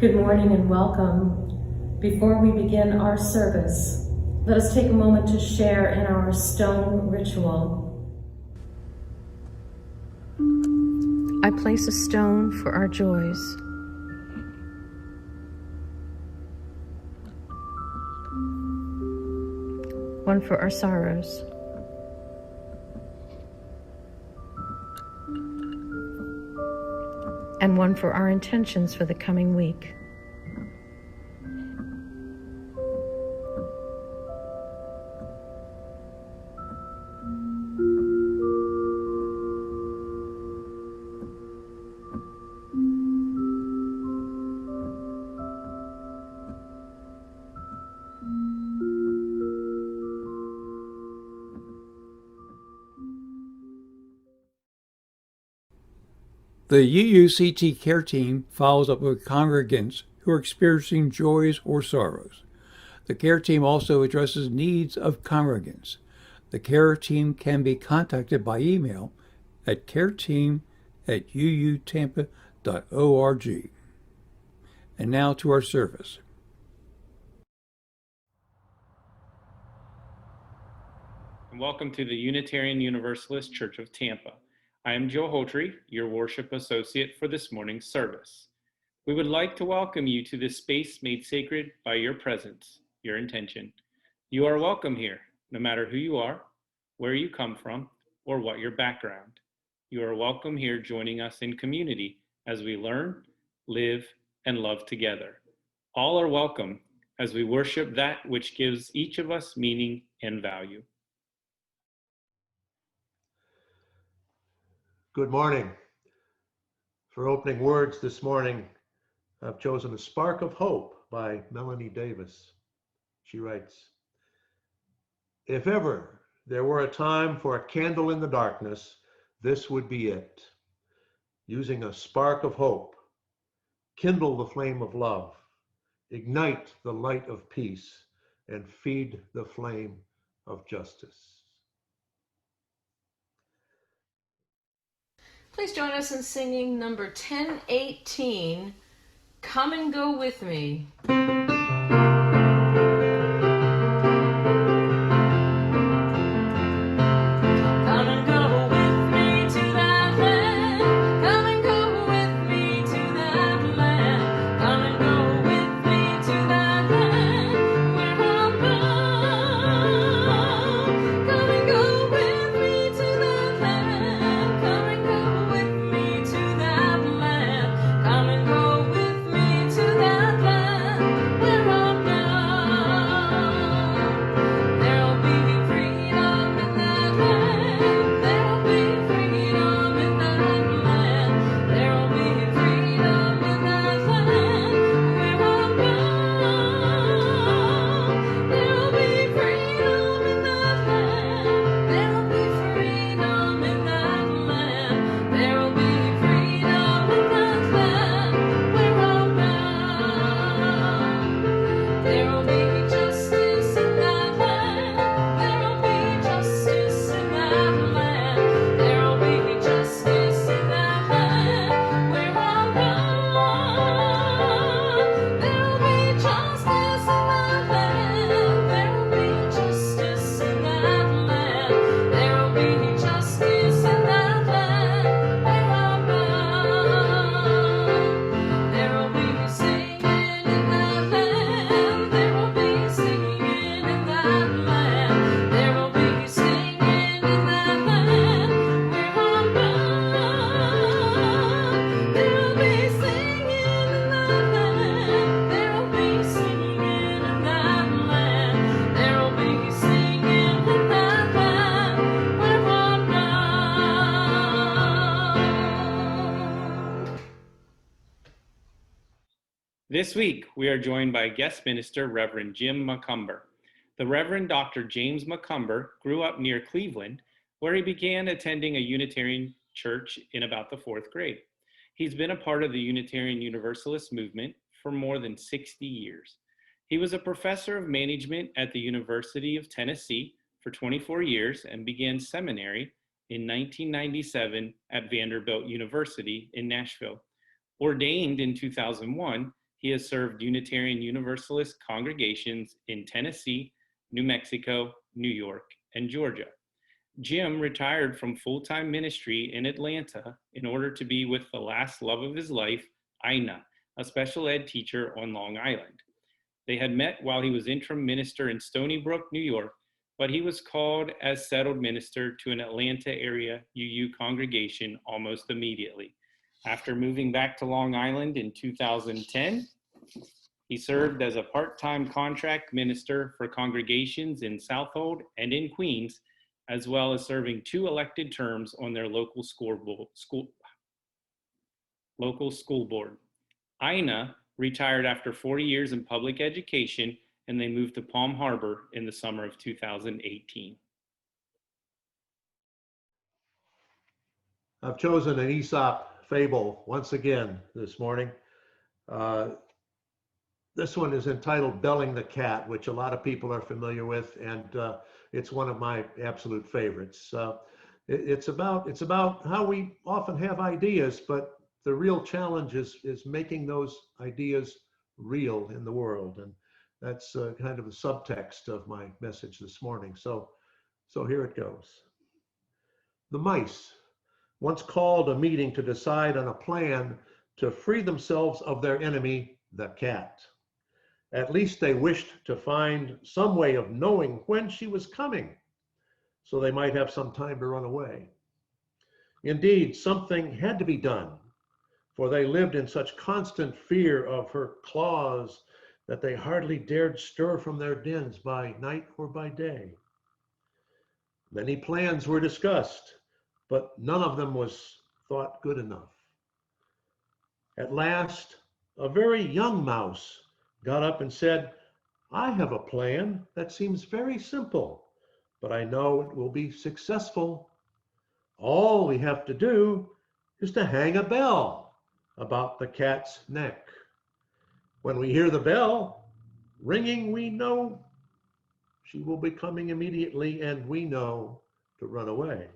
Good morning and welcome. Before we begin our service, let us take a moment to share in our stone ritual. I place a stone for our joys. One for our sorrows. And one for our intentions for the coming week. The UUCT care team follows up with congregants who are experiencing joys or sorrows. The care team also addresses needs of congregants. The care team can be contacted by email at careteam@uutampa.org. And now to our service. And welcome to the Unitarian Universalist Church of Tampa. I am Joe Holtry, your worship associate for this morning's service. We would like to welcome you to this space made sacred by your presence, your intention. You are welcome here, no matter who you are, where you come from, or what your background. You are welcome here joining us in community as we learn, live, and love together. All are welcome as we worship that which gives each of us meaning and value. Good morning. For opening words this morning, I've chosen A Spark of Hope by Melanie Davis. She writes, "If ever there were a time for a candle in the darkness, this would be it. Using a spark of hope, kindle the flame of love, ignite the light of peace, and feed the flame of justice." Please join us in singing number 1018, Come and Go With Me. This week, we are joined by guest minister, Reverend Jim Macomber. The Reverend Dr. James Macomber grew up near Cleveland, where he began attending a Unitarian church in about the 4th grade. He's been a part of the Unitarian Universalist movement for more than 60 years. He was a professor of management at the University of Tennessee for 24 years and began seminary in 1997 at Vanderbilt University in Nashville. Ordained in 2001, He has served Unitarian Universalist congregations in Tennessee, New Mexico, New York, and Georgia. Jim retired from full-time ministry in Atlanta in order to be with the last love of his life, Ina, a special ed teacher on Long Island. They had met while he was interim minister in Stony Brook, New York, but he was called as settled minister to an Atlanta area UU congregation almost immediately. After moving back to Long Island in 2010, he served as a part-time contract minister for congregations in Southold and in Queens, as well as serving 2 elected terms on their local school board. Ina retired after 40 years in public education, and they moved to Palm Harbor in the summer of 2018. I've chosen an Aesop fable once again this morning. This one is entitled Belling the Cat, which a lot of people are familiar with, and it's one of my absolute favorites. It's about how we often have ideas, but the real challenge is making those ideas real in the world, and that's kind of the subtext of my message this morning. So here it goes. The mice once called a meeting to decide on a plan to free themselves of their enemy, the cat. At least they wished to find some way of knowing when she was coming, so they might have some time to run away. Indeed, something had to be done, for they lived in such constant fear of her claws that they hardly dared stir from their dens by night or by day. Many plans were discussed, but none of them was thought good enough. At last, a very young mouse got up and said, "I have a plan that seems very simple, but I know it will be successful. All we have to do is to hang a bell about the cat's neck. When we hear the bell ringing, we know she will be coming immediately, and we know to run away."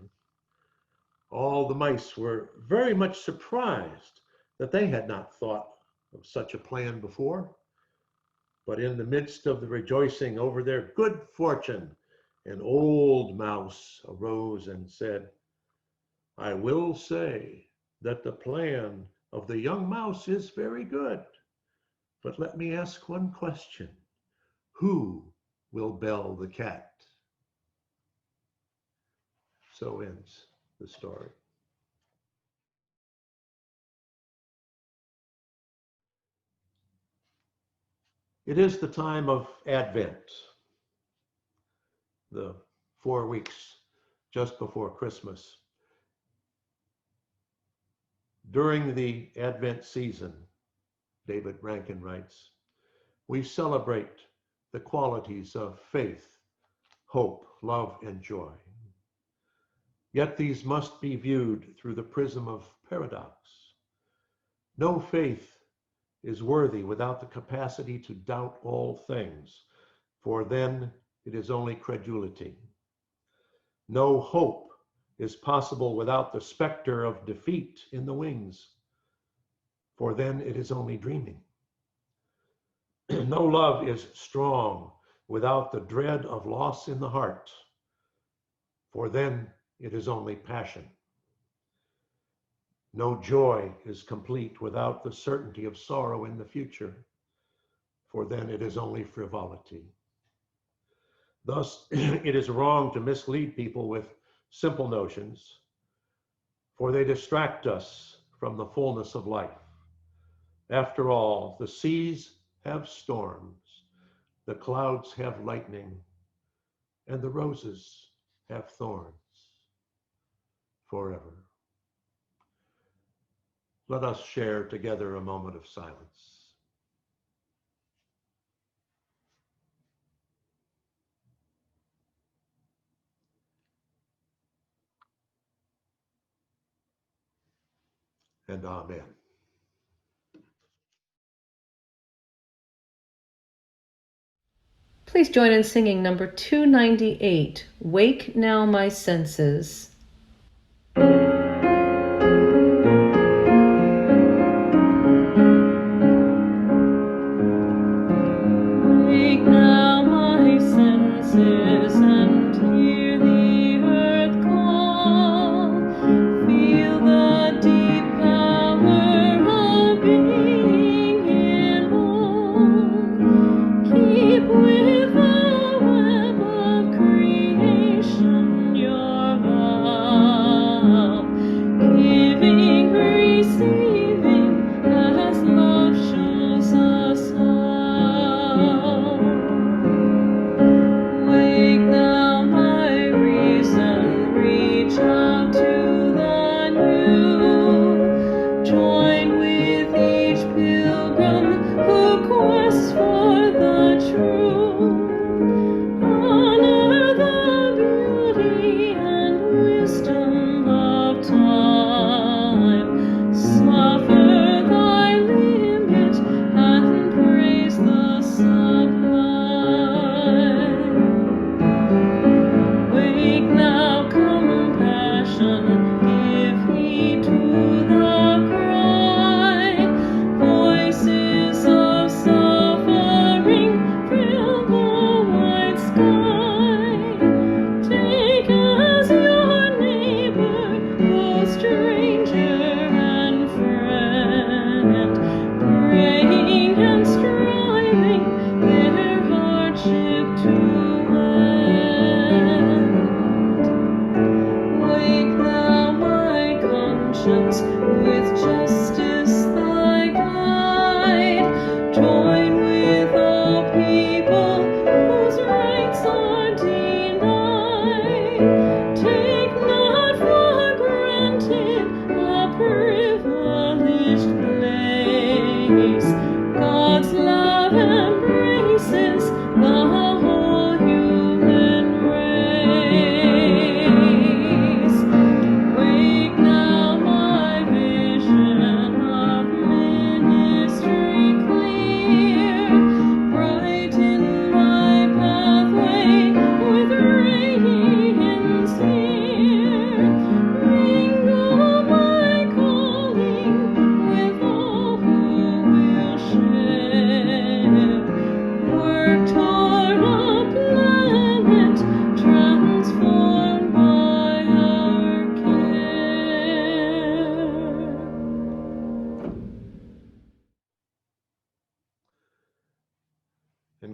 All the mice were very much surprised that they had not thought of such a plan before. But in the midst of the rejoicing over their good fortune, an old mouse arose and said, "I will say that the plan of the young mouse is very good, but let me ask one question. Who will bell the cat?" So ends the story. It is the time of Advent, the 4 weeks just before Christmas. During the Advent season, David Rankin writes, we celebrate the qualities of faith, hope, love, and joy. Yet these must be viewed through the prism of paradox. No faith is worthy without the capacity to doubt all things, for then it is only credulity. No hope is possible without the specter of defeat in the wings, for then it is only dreaming. No love is strong without the dread of loss in the heart, for then it is only passion. No joy is complete without the certainty of sorrow in the future, for then it is only frivolity. Thus, it is wrong to mislead people with simple notions, for they distract us from the fullness of life. After all, the seas have storms, the clouds have lightning, and the roses have thorns forever. Let us share together a moment of silence. And amen. Please join in singing number 298, Wake Now My Senses.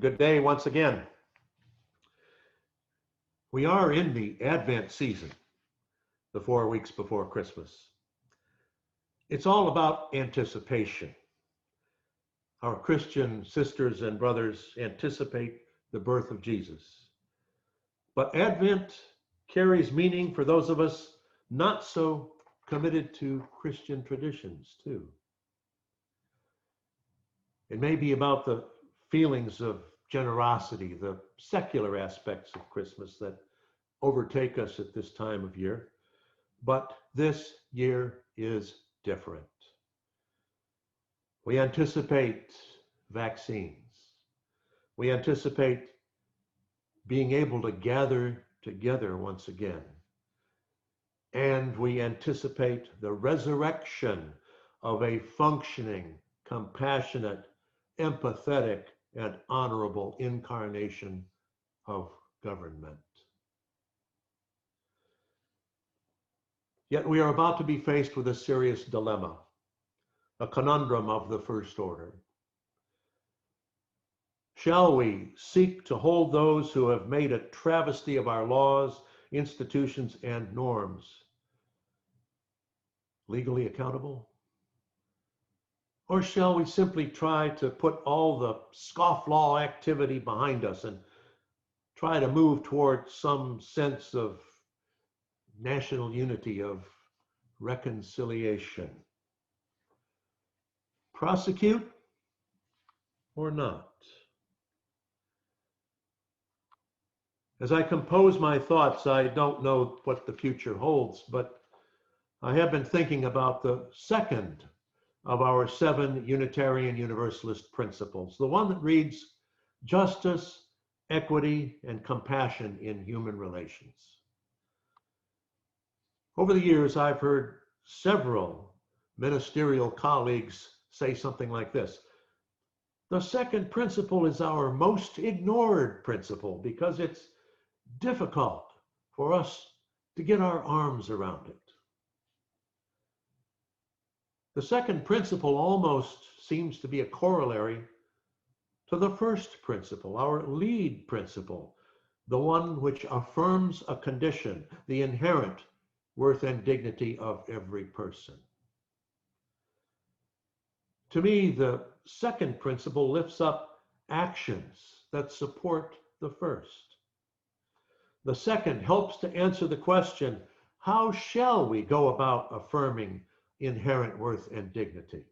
good day once again. We are in the Advent season, the 4 weeks before Christmas. It's all about anticipation. Our Christian sisters and brothers anticipate the birth of Jesus. But Advent carries meaning for those of us not so committed to Christian traditions, too. It may be about the feelings of generosity, the secular aspects of Christmas that overtake us at this time of year. But this year is different. We anticipate vaccines. We anticipate being able to gather together once again. And we anticipate the resurrection of a functioning, compassionate, empathetic, and honorable incarnation of government. Yet we are about to be faced with a serious dilemma, a conundrum of the first order. Shall we seek to hold those who have made a travesty of our laws, institutions, and norms legally accountable? Or shall we simply try to put all the scofflaw activity behind us and try to move toward some sense of national unity, of reconciliation? Prosecute or not? As I compose my thoughts, I don't know what the future holds, but I have been thinking about the second of our 7 Unitarian Universalist principles, the one that reads, justice, equity, and compassion in human relations. Over the years, I've heard several ministerial colleagues say something like this: the second principle is our most ignored principle because it's difficult for us to get our arms around it. The second principle almost seems to be a corollary to the first principle, our lead principle, the one which affirms a condition, the inherent worth and dignity of every person. To me, the second principle lifts up actions that support the first. The second helps to answer the question, how shall we go about affirming inherent worth and dignity?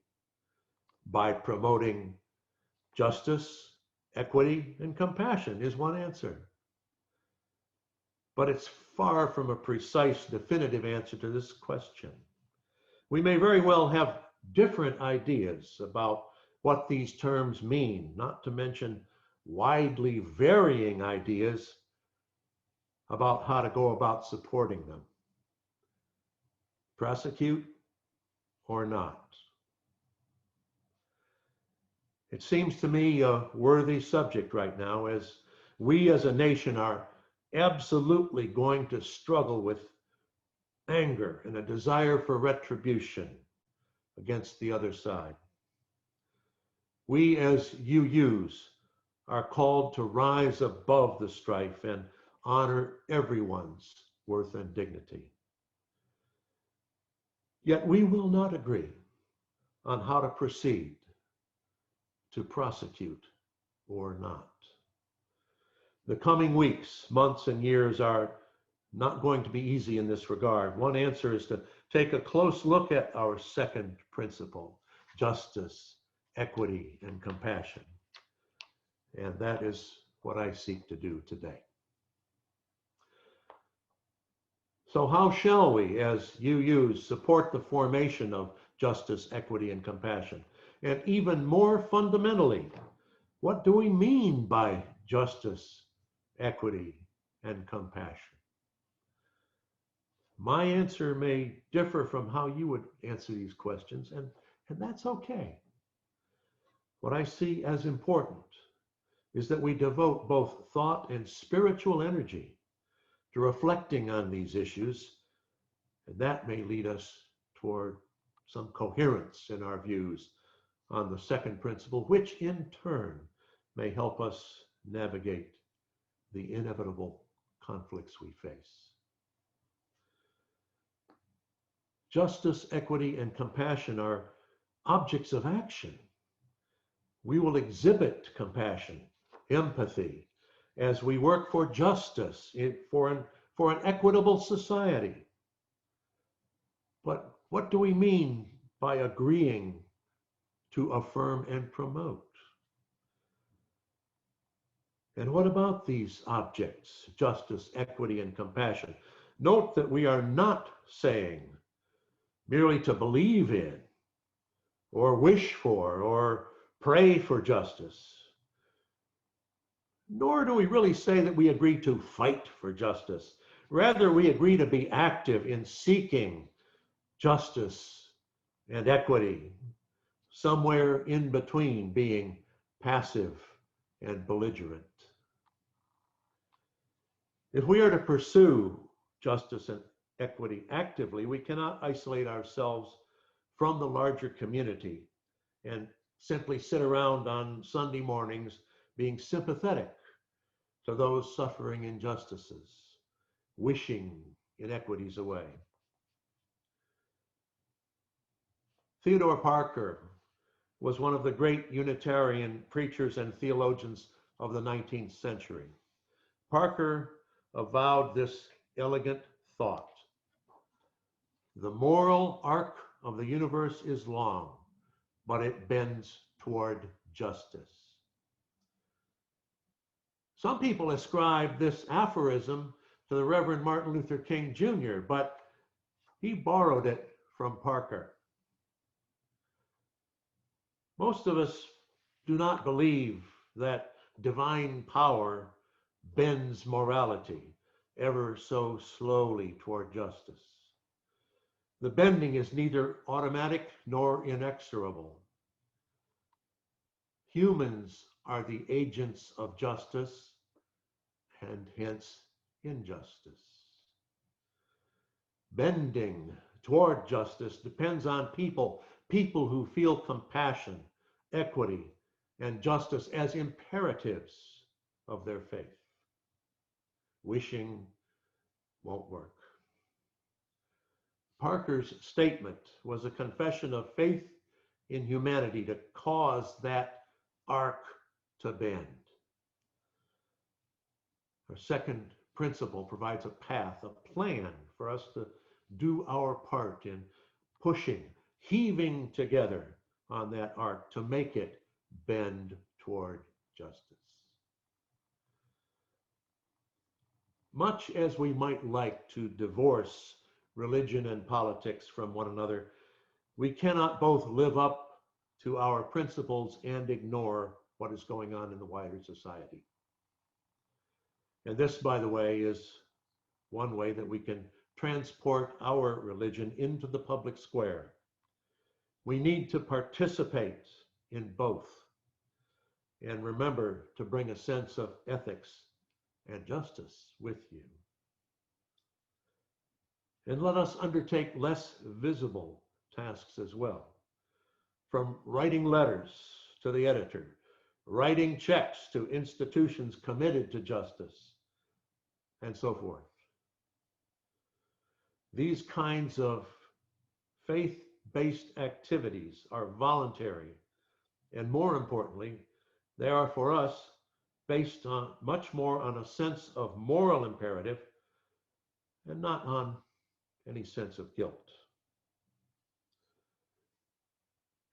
By promoting justice, equity, and compassion is one answer. But it's far from a precise, definitive answer to this question. We may very well have different ideas about what these terms mean, not to mention widely varying ideas about how to go about supporting them. Prosecute or not? It seems to me a worthy subject right now, as we as a nation are absolutely going to struggle with anger and a desire for retribution against the other side. We as UUs are called to rise above the strife and honor everyone's worth and dignity. Yet we will not agree on how to proceed, to prosecute or not. The coming weeks, months, and years are not going to be easy in this regard. One answer is to take a close look at our second principle, justice, equity, and compassion. And that is what I seek to do today. So how shall we, as UUs, support the formation of justice, equity, and compassion? And even more fundamentally, what do we mean by justice, equity, and compassion? My answer may differ from how you would answer these questions, and that's okay. What I see as important is that we devote both thought and spiritual energy to reflecting on these issues, and that may lead us toward some coherence in our views on the second principle, which in turn may help us navigate the inevitable conflicts we face. Justice, equity, and compassion are objects of action. We will exhibit compassion, empathy, as we work for justice, for an equitable society. But what do we mean by agreeing to affirm and promote? And what about these objects, justice, equity, and compassion? Note that we are not saying merely to believe in, or wish for, or pray for justice. Nor do we really say that we agree to fight for justice. Rather, we agree to be active in seeking justice and equity, somewhere in between being passive and belligerent. If we are to pursue justice and equity actively, we cannot isolate ourselves from the larger community and simply sit around on Sunday mornings being sympathetic to those suffering injustices, wishing inequities away. Theodore Parker was one of the great Unitarian preachers and theologians of the 19th century. Parker avowed this elegant thought: the moral arc of the universe is long, but it bends toward justice. Some people ascribe this aphorism to the Reverend Martin Luther King Jr., but he borrowed it from Parker. Most of us do not believe that divine power bends morality ever so slowly toward justice. The bending is neither automatic nor inexorable. Humans are the agents of justice and hence injustice. Bending toward justice depends on people who feel compassion, equity, and justice as imperatives of their faith. Wishing won't work. Parker's statement was a confession of faith in humanity to cause that arc to bend. Our second principle provides a path, a plan for us to do our part in pushing, heaving together on that arc to make it bend toward justice. Much as we might like to divorce religion and politics from one another, we cannot both live up to our principles and ignore what is going on in the wider society. And this, by the way, is one way that we can transport our religion into the public square. We need to participate in both and remember to bring a sense of ethics and justice with you. And let us undertake less visible tasks as well, from writing letters to the editor, writing checks to institutions committed to justice, and so forth. These kinds of faith-based activities are voluntary, and more importantly, they are for us based on much more on a sense of moral imperative and not on any sense of guilt.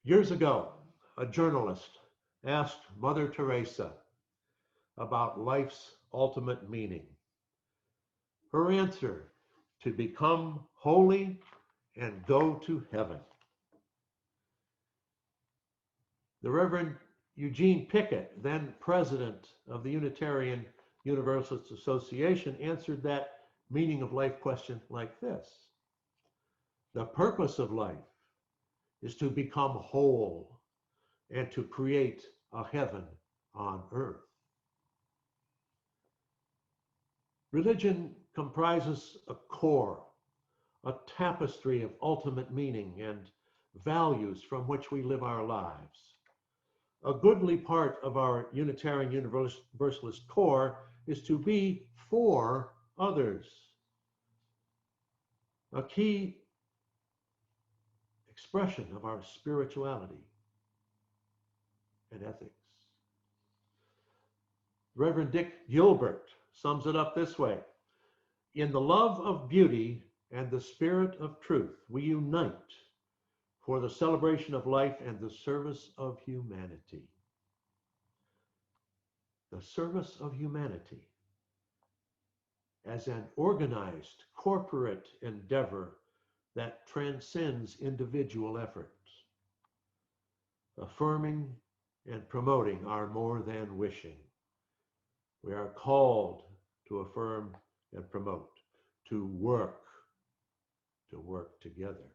Years ago, a journalist asked Mother Teresa about life's ultimate meaning. Her answer: to become holy and go to heaven. The Reverend Eugene Pickett, then president of the Unitarian Universalist Association, answered that meaning of life question like this: the purpose of life is to become whole and to create a heaven on earth. Religion comprises a core, a tapestry of ultimate meaning and values from which we live our lives. A goodly part of our Unitarian Universalist core is to be for others. A key expression of our spirituality and ethics. Reverend Dick Gilbert sums it up this way: in the love of beauty and the spirit of truth, we unite for the celebration of life and the service of humanity. The service of humanity as an organized corporate endeavor that transcends individual efforts, affirming and promoting our more than wishing. We are called to affirm and promote, to work together.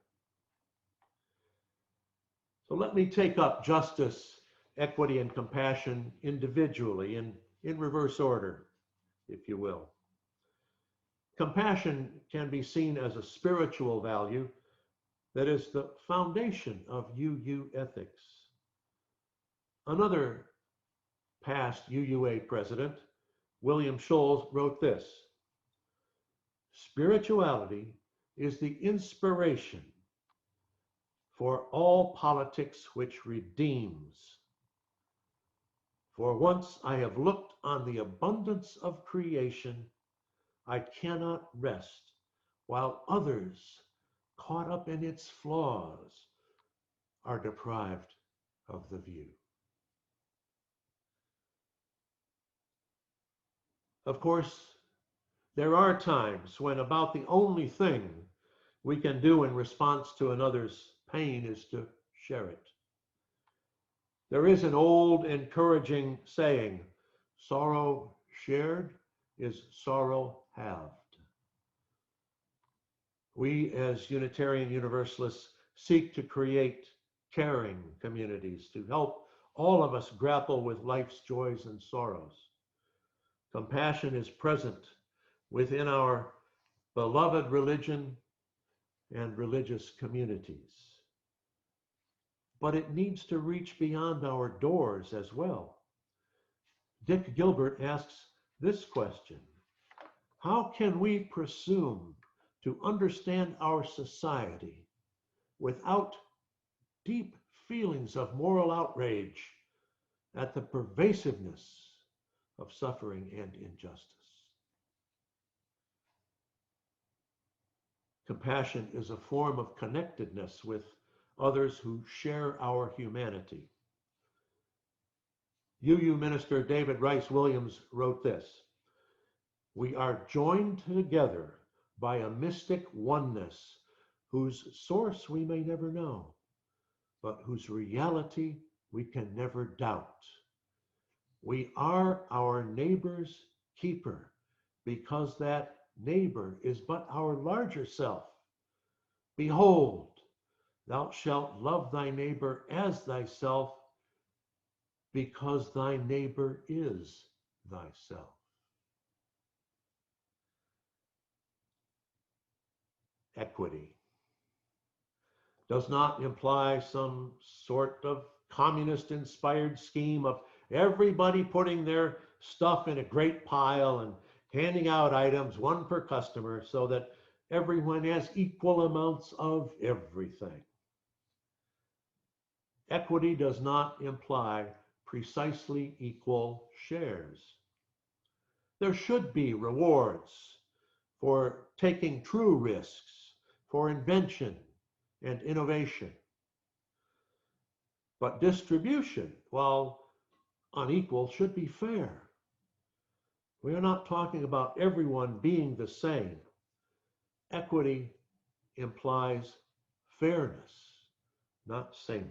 So let me take up justice, equity, and compassion individually in reverse order, if you will. Compassion can be seen as a spiritual value that is the foundation of UU ethics. Another past UUA president, William Scholes, wrote this: spirituality is the inspiration for all politics which redeems. For once I have looked on the abundance of creation, I cannot rest while others, caught up in its flaws, are deprived of the view. Of course, there are times when about the only thing we can do in response to another's pain is to share it. There is an old encouraging saying, sorrow shared is sorrow halved. We as Unitarian Universalists seek to create caring communities to help all of us grapple with life's joys and sorrows. Compassion is present within our beloved religion and religious communities. But it needs to reach beyond our doors as well. Dick Gilbert asks this question: how can we presume to understand our society without deep feelings of moral outrage at the pervasiveness of suffering and injustice? Compassion is a form of connectedness with others who share our humanity. UU Minister David Rice Williams wrote this: we are joined together by a mystic oneness whose source we may never know, but whose reality we can never doubt. We are our neighbor's keeper, because that neighbor is but our larger self. Behold, thou shalt love thy neighbor as thyself, because thy neighbor is thyself. Equity does not imply some sort of communist-inspired scheme of everybody putting their stuff in a great pile and handing out items, one per customer, so that everyone has equal amounts of everything. Equity does not imply precisely equal shares. There should be rewards for taking true risks, for invention and innovation. But distribution, while unequal, should be fair. We are not talking about everyone being the same. Equity implies fairness, not sameness.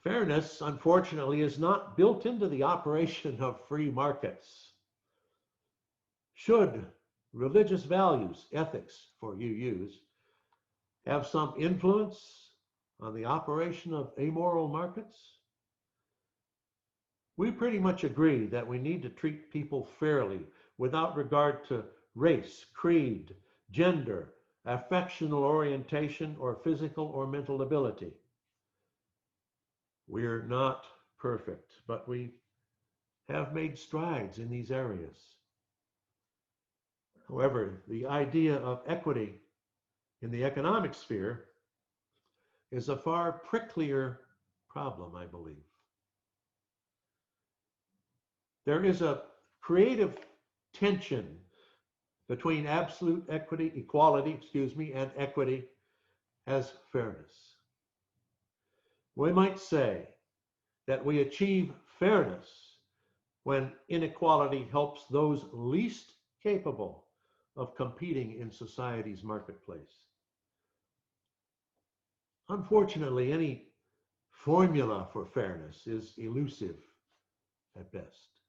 Fairness, unfortunately, is not built into the operation of free markets. Should religious values, ethics for UUs, have some influence on the operation of amoral markets? We pretty much agree that we need to treat people fairly without regard to race, creed, gender, affectional orientation, or physical or mental ability. We're not perfect, but we have made strides in these areas. However, the idea of equity in the economic sphere is a far pricklier problem, I believe. There is a creative tension between absolute equality, and equity as fairness. We might say that we achieve fairness when inequality helps those least capable of competing in society's marketplace. Unfortunately, any formula for fairness is elusive at best.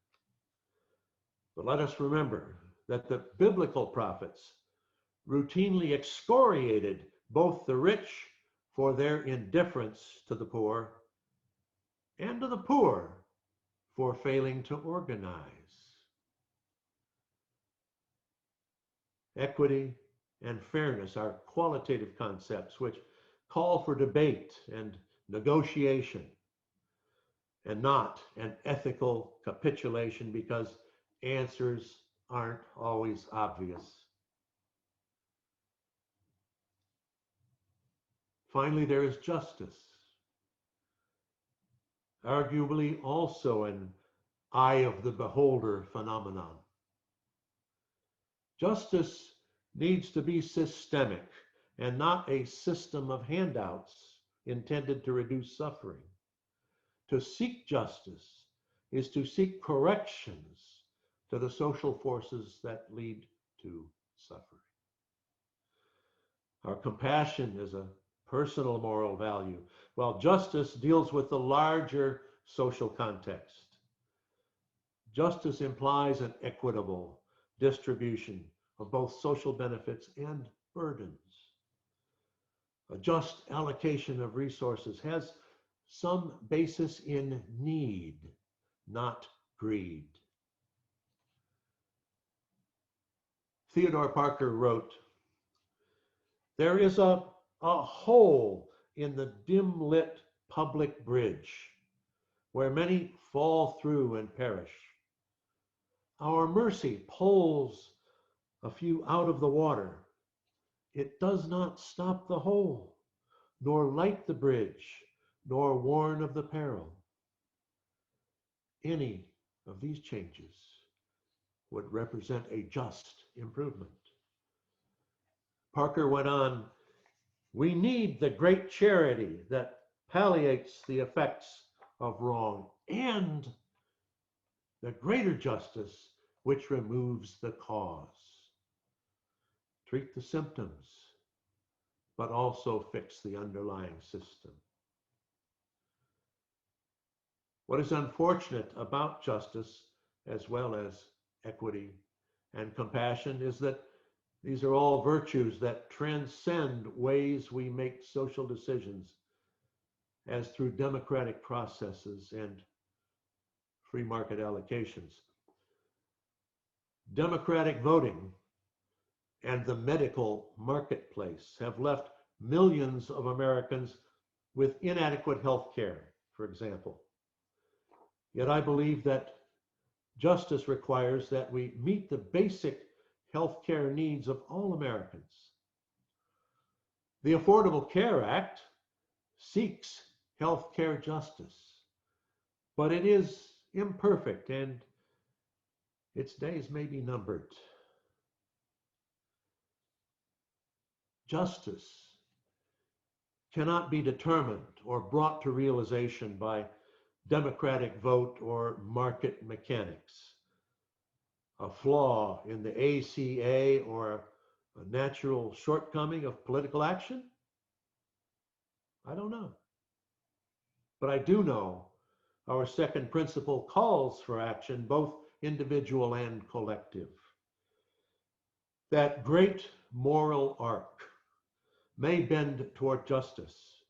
But let us remember that the biblical prophets routinely excoriated both the rich for their indifference to the poor and to the poor for failing to organize. Equity and fairness are qualitative concepts which call for debate and negotiation, and not an ethical capitulation because answers aren't always obvious. Finally, there is justice, arguably also an eye of the beholder phenomenon. Justice needs to be systemic and not a system of handouts intended to reduce suffering. To seek justice is to seek corrections to the social forces that lead to suffering. Our compassion is a personal moral value, while justice deals with the larger social context. Justice implies an equitable distribution of both social benefits and burdens. A just allocation of resources has some basis in need, not greed. Theodore Parker wrote, "There is a hole in the dim-lit public bridge where many fall through and perish. Our mercy pulls a few out of the water. It does not stop the hole, nor light the bridge, nor warn of the peril. Any of these changes would represent a just improvement." Parker went on, "We need the great charity that palliates the effects of wrong and the greater justice which removes the cause. Treat the symptoms, but also fix the underlying system." What is unfortunate about justice, as well as equity and compassion, is that these are all virtues that transcend ways we make social decisions, as through democratic processes and free market allocations. Democratic voting and the medical marketplace have left millions of Americans with inadequate health care, for example. Yet I believe that justice requires that we meet the basic health care needs of all Americans. The Affordable Care Act seeks health care justice, but it is imperfect and its days may be numbered. Justice cannot be determined or brought to realization by democratic vote or market mechanics. A flaw in the ACA or a natural shortcoming of political action? I don't know. But I do know our second principle calls for action, both individual and collective. That great moral arc may bend toward justice,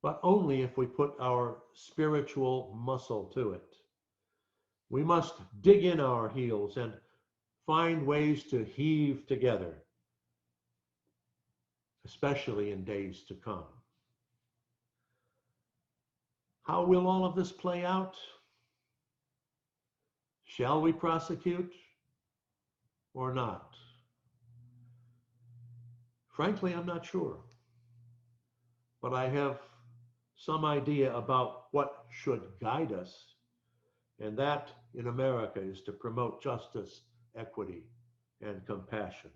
but only if we put our spiritual muscle to it. We must dig in our heels and find ways to heave together, especially in days to come. How will all of this play out? Shall we prosecute or not? Frankly, I'm not sure. But I have some idea about what should guide us. And that in America is to promote justice, equity, and compassion.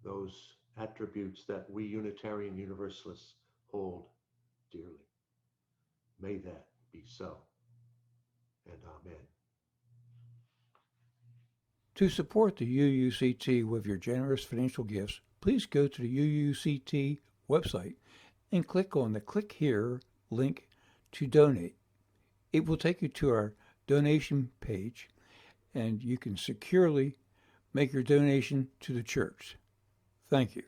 Those attributes that we Unitarian Universalists hold dearly. May that be so. And amen. To support the UUCT with your generous financial gifts, please go to the UUCT website and click on the Click Here link to donate. It will take you to our donation page, and you can securely make your donation to the church. Thank you.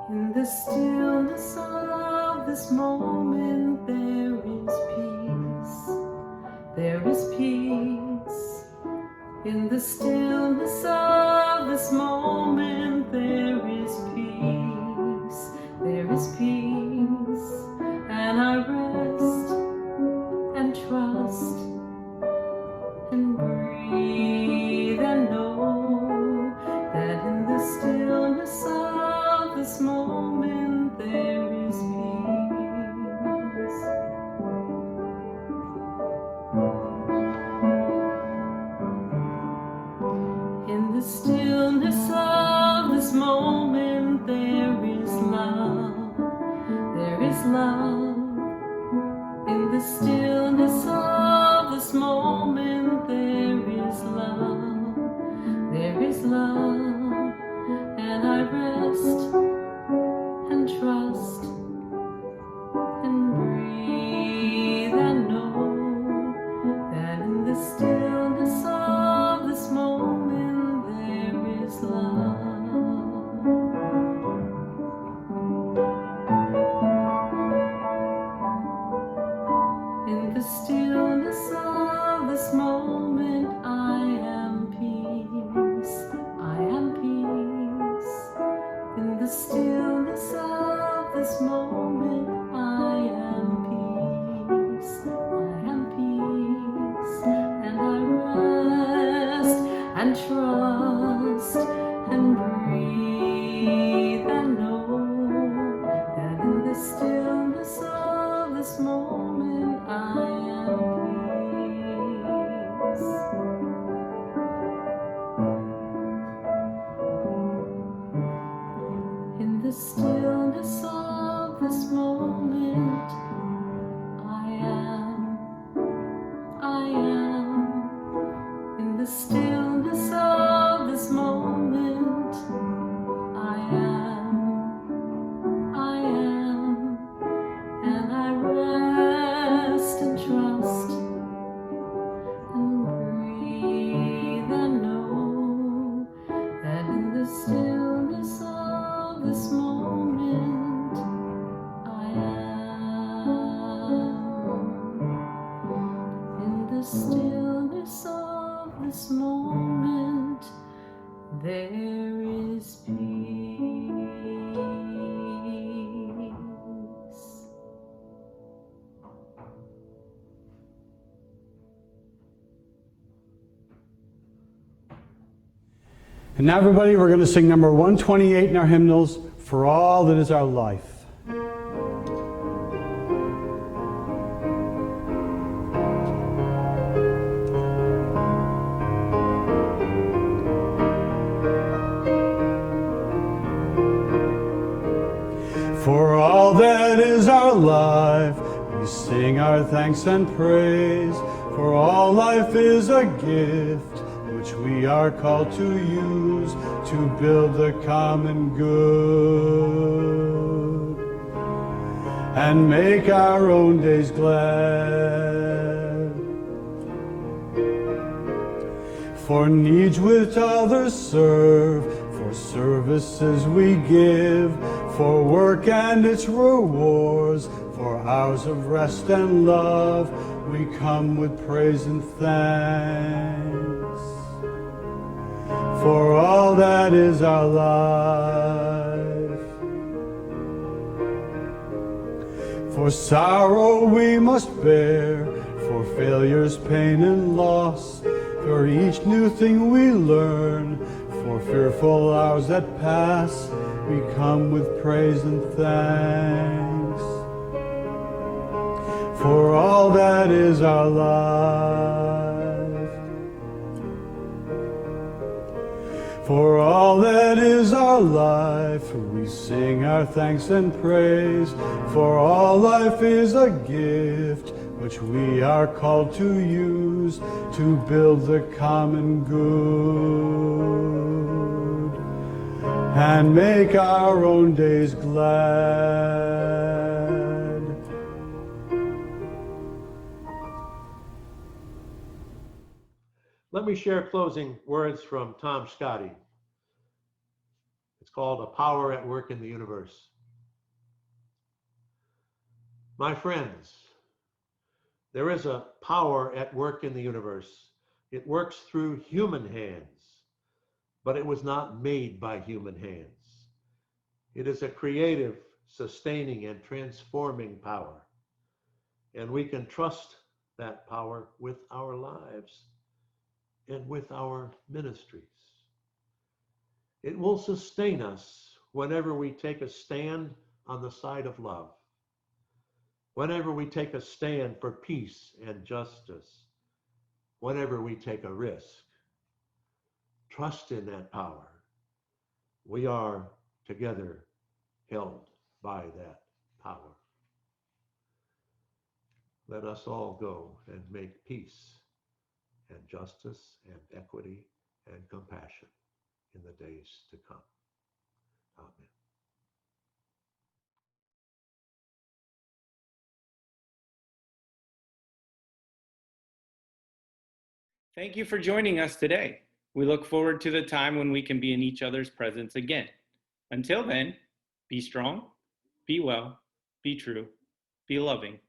In the stillness of this moment, there is peace. There is peace. In the stillness of this moment, there is peace. There is peace. And I rest and trust and breathe and know that in the stillness of this moment there is peace. In the stillness of this moment there is love. There is love. In the stillness of this moment there is love. There is love. And I rest and trust and breathe and know that in the stillness of this moment there is love. In the stillness of this moment I am peace. I am peace. In the stillness of this moment I am peace. I am peace. And I rest and trust and breathe and know that in the stillness of this moment I am peace. In the stillness of this moment, I am. In the stillness of this moment, I am. And I rest and trust and breathe and know that in the stillness of this moment I am. In the stillness of this moment there is peace. And now, everybody, we're going to sing number 128 in our hymnals, For All That Is Our Life. For all that is our life, we sing our thanks and praise. For all life is a gift which we are called to use to build the common good and make our own days glad. For needs which others serve, for services we give, for work and its rewards, for hours of rest and love, we come with praise and thanks. For all that is our life, for sorrow we must bear, for failures, pain, and loss, for each new thing we learn, for fearful hours that pass, we come with praise and thanks. For all that is our life, for all that is our life, we sing our thanks and praise, for all life is a gift which we are called to use to build the common good and make our own days glad. Let me share closing words from Tom Scotty. It's called A Power at Work in the Universe. My friends, there is a power at work in the universe. It works through human hands, but it was not made by human hands. It is a creative, sustaining, and transforming power. And we can trust that power with our lives and with our ministries. It will sustain us whenever we take a stand on the side of love, whenever we take a stand for peace and justice, whenever we take a risk. Trust in that power. We are together held by that power. Let us all go and make peace and justice and equity and compassion in the days to come. Amen. Thank you for joining us today. We look forward to the time when we can be in each other's presence again. Until then, be strong, be well, be true, be loving,